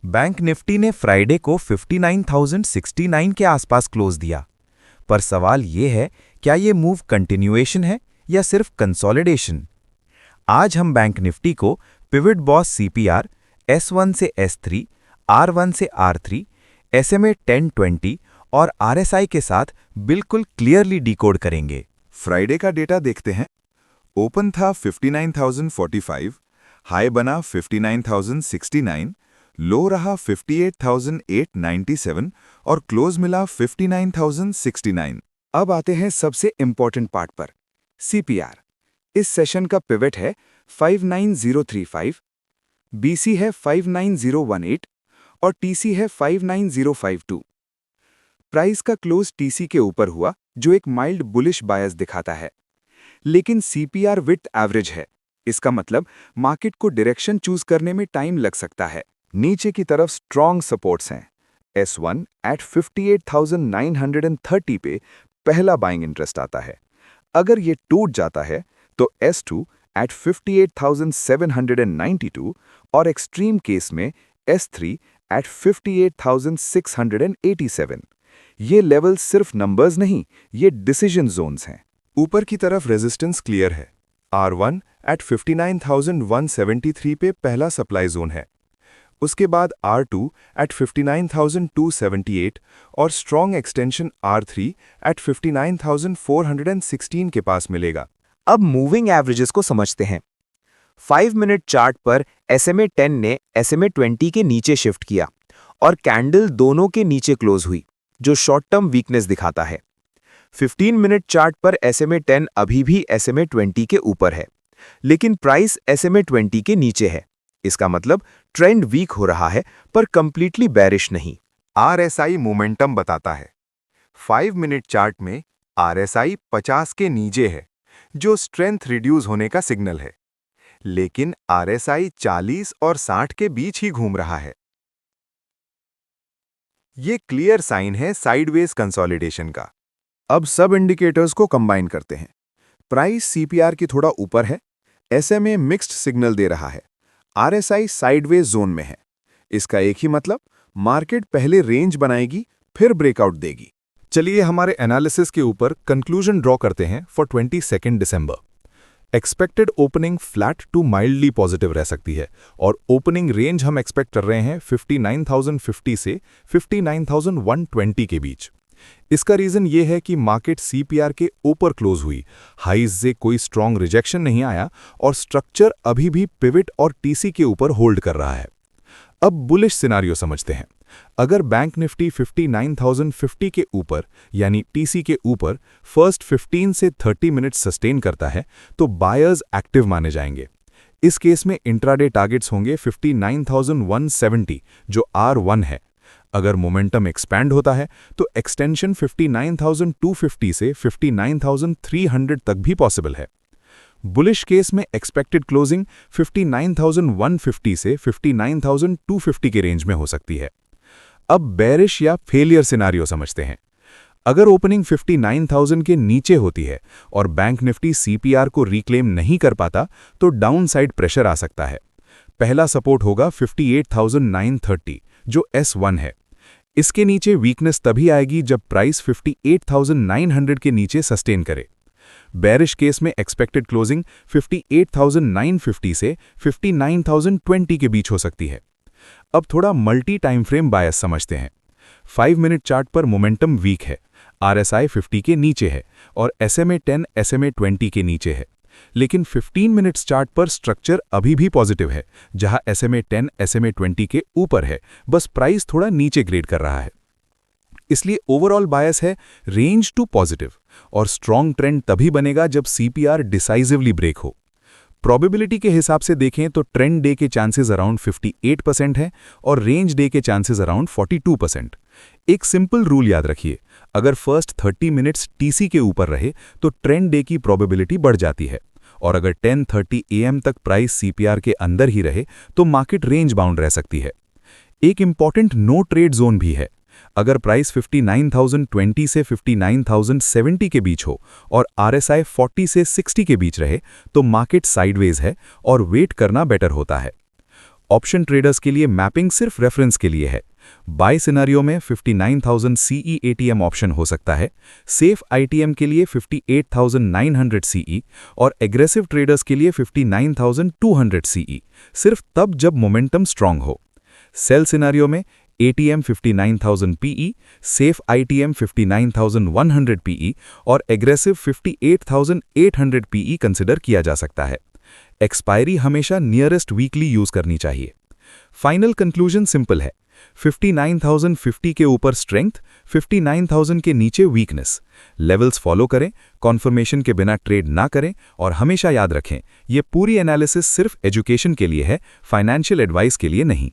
Bank Nifty ने Friday को 59,069 के आसपास क्लोज दिया। पर सवाल ये है, क्या ये मूव कंटिन्यूएशन है या सिर्फ कंसोलिडेशन? आज हम बैंक निफ्टी को पिवट बॉस सीपीआर, S1 से S3, R1 से R3, SMA 1020 और RSI के साथ बिल्कुल क्लियरली डिकोड करेंगे। फ्राइडे का डेटा देखते हैं। ओपन था 59,045, हाई बना 59,069, लो रहा 58,897 और क्लोज मिला 59,069। अब आते हैं सबसे इंपॉर्टेंट पार्ट पर, सीपीआर। इस सेशन का पिवट है 59035, बीसी है 59018 और टीसी है 59052। प्राइस का क्लोज टीसी के ऊपर हुआ, जो एक माइल्ड बुलिश बायस दिखाता है। लेकिन सीपीआर विड्थ एवरेज है, इसका मतलब मार्केट को डायरेक्शन चूज करने में टाइम लग सकता है। नीचे की तरफ स्ट्रॉन्ग सपोर्ट्स हैं। S1 एट 58,930 पे पहला बाइंग इंटरेस्ट आता है। अगर ये टूट जाता है तो S2 एट 58,792 और एक्सट्रीम केस में S3 एट 58,687। ये लेवल सिर्फ नंबर्स नहीं, ये डिसीजन जोन्स हैं। ऊपर की तरफ रेजिस्टेंस क्लियर है। R1 एट 59,173 पे पहला सप्लाई जोन है। उसके बाद R2 एट 59,278 और स्ट्रॉन्ग एक्सटेंशन R3 एट 59,416 के पास मिलेगा। अब मूविंग एवरेजेस को समझते हैं। 5 मिनट चार्ट पर SMA 10 ने SMA 20 के नीचे शिफ्ट किया और कैंडल दोनों के नीचे क्लोज हुई, जो शॉर्ट टर्म वीकनेस दिखाता है। 15 मिनट चार्ट पर SMA 10 अभी भी SMA 20 के ऊपर है, लेकिन प्राइस SMA 20 के नीचे है। इसका मतलब ट्रेंड वीक हो रहा है, पर कंप्लीटली बेरिश नहीं। RSI मोमेंटम बताता है। 5 मिनट चार्ट में RSI 50 के नीचे है, जो स्ट्रेंथ रिड्यूस होने का सिग्नल है। लेकिन RSI 40 और 60 के बीच ही घूम रहा है। ये क्लियर साइन है साइडवेज कंसोलिडेशन का। अब सब इंडिकेटर्स को कंबाइन करते हैं। प्राइस सीपीआर की थोड़ा ऊपर है, SMA मिक्स्ड सिग्नल दे रहा है, RSI साइडवेज जोन में है। इसका एक ही मतलब, मार्केट पहले रेंज बनाएगी फिर ब्रेकआउट देगी। चलिए हमारे एनालिसिस के ऊपर कंक्लूजन ड्रॉ करते हैं फॉर 22 दिसंबर। Expected opening flat to mildly positive रह सकती है और ओपनिंग रेंज हम एक्सपेक्ट कर रहे हैं 59,050 से 59,120 के बीच। इसका रीजन ये है कि मार्केट सीपीआर के ऊपर क्लोज हुई, हाईज से कोई स्ट्रॉन्ग रिजेक्शन नहीं आया और स्ट्रक्चर अभी भी पिवट और टीसी के ऊपर होल्ड कर रहा है। अब बुलिश सिनारियो समझते हैं। अगर बैंक निफ्टी 59,050 के ऊपर यानी टीसी के ऊपर फर्स्ट 15 से 30 मिनट सस्टेन करता है तो बायर्स एक्टिव माने जाएंगे। इस केस में इंट्राडे टारगेट्स होंगे 59,170 जो R1 है। अगर मोमेंटम एक्सपैंड होता है तो एक्सटेंशन 59,250 से 59,300 तक भी पॉसिबल है। बुलिश केस में एक्सपेक्टेड क्लोजिंग 59,150 से 59,250 के रेंज में हो सकती है। अब बेरिश या फेलियर सिनारियो समझते हैं। अगर ओपनिंग 59,000 के नीचे होती है और बैंक निफ्टी सीपीआर को रिक्लेम नहीं कर पाता तो डाउनसाइड प्रेशर आ सकता है। पहला सपोर्ट होगा 58,930 जो S1 है। इसके नीचे वीकनेस तभी आएगी जब प्राइस 58,900 के नीचे सस्टेन करे। बेरिश केस में एक्सपेक्टेड क्लोजिंग 58,950 से 59,020 के बीच हो सकती है। अब थोड़ा मल्टी टाइम फ्रेम बायस समझते हैं। 5 मिनट चार्ट पर मोमेंटम वीक है, RSI 50 के नीचे है और SMA 10 SMA 20 के नीचे है। लेकिन 15 मिनट्स चार्ट पर स्ट्रक्चर अभी भी पॉजिटिव है, जहां SMA 10 SMA 20 के ऊपर है, बस प्राइस थोड़ा नीचे ग्रेड कर रहा है। इसलिए ओवरऑल बायस है रेंज टू पॉजिटिव और स्ट्रॉन्ग ट्रेंड तभी बनेगा जब सीपीआर डिसाइसिवली ब्रेक हो। प्रोबेबिलिटी के हिसाब से देखें तो ट्रेंड डे के चांसेस अराउंड 58% है और रेंज डे के चांसेस अराउंड 42%। एक सिंपल रूल याद रखिए, अगर फर्स्ट 30 मिनट्स टीसी के ऊपर रहे तो ट्रेंड डे की प्रोबेबिलिटी बढ़ जाती है और अगर 10:30 AM तक प्राइस सीपीआर के अंदर ही रहे तो मार्केट रेंज बाउंड रह सकती है। एक इंपॉर्टेंट नो ट्रेड जोन भी है। अगर प्राइस 59,020 से 59,070 के बीच हो और RSI 40 से 60 के बीच रहे तो मार्केट साइडवेज है और वेट करना बेटर होता है। ऑप्शन ट्रेडर्स के लिए मैपिंग सिर्फ रेफरेंस के लिए है। बाय सिनेरियो में 59,000 सीई एटीएम ऑप्शन हो सकता है, सेफ आईटीएम के लिए 58,900 सीई और एग्रेसिव ट्रेडर्स के लिए 59,200 सीई, सिर्फ तब जब मोमेंटम स्ट्रांग हो। सेल सिनेरियो में ATM 59,000 PE, safe ITM 59,100 PE और एग्रेसिव 58,800 पीई कंसिडर किया जा सकता है। एक्सपायरी हमेशा नियरेस्ट वीकली यूज करनी चाहिए। फाइनल कंक्लूजन सिंपल है, 59,050 के ऊपर स्ट्रेंथ, 59,000 के नीचे वीकनेस। लेवल्स फॉलो करें, कॉन्फर्मेशन के बिना ट्रेड ना करें और हमेशा याद रखें, ये पूरी एनालिसिस सिर्फ एजुकेशन के लिए है, फाइनेंशियल एडवाइस के लिए नहीं।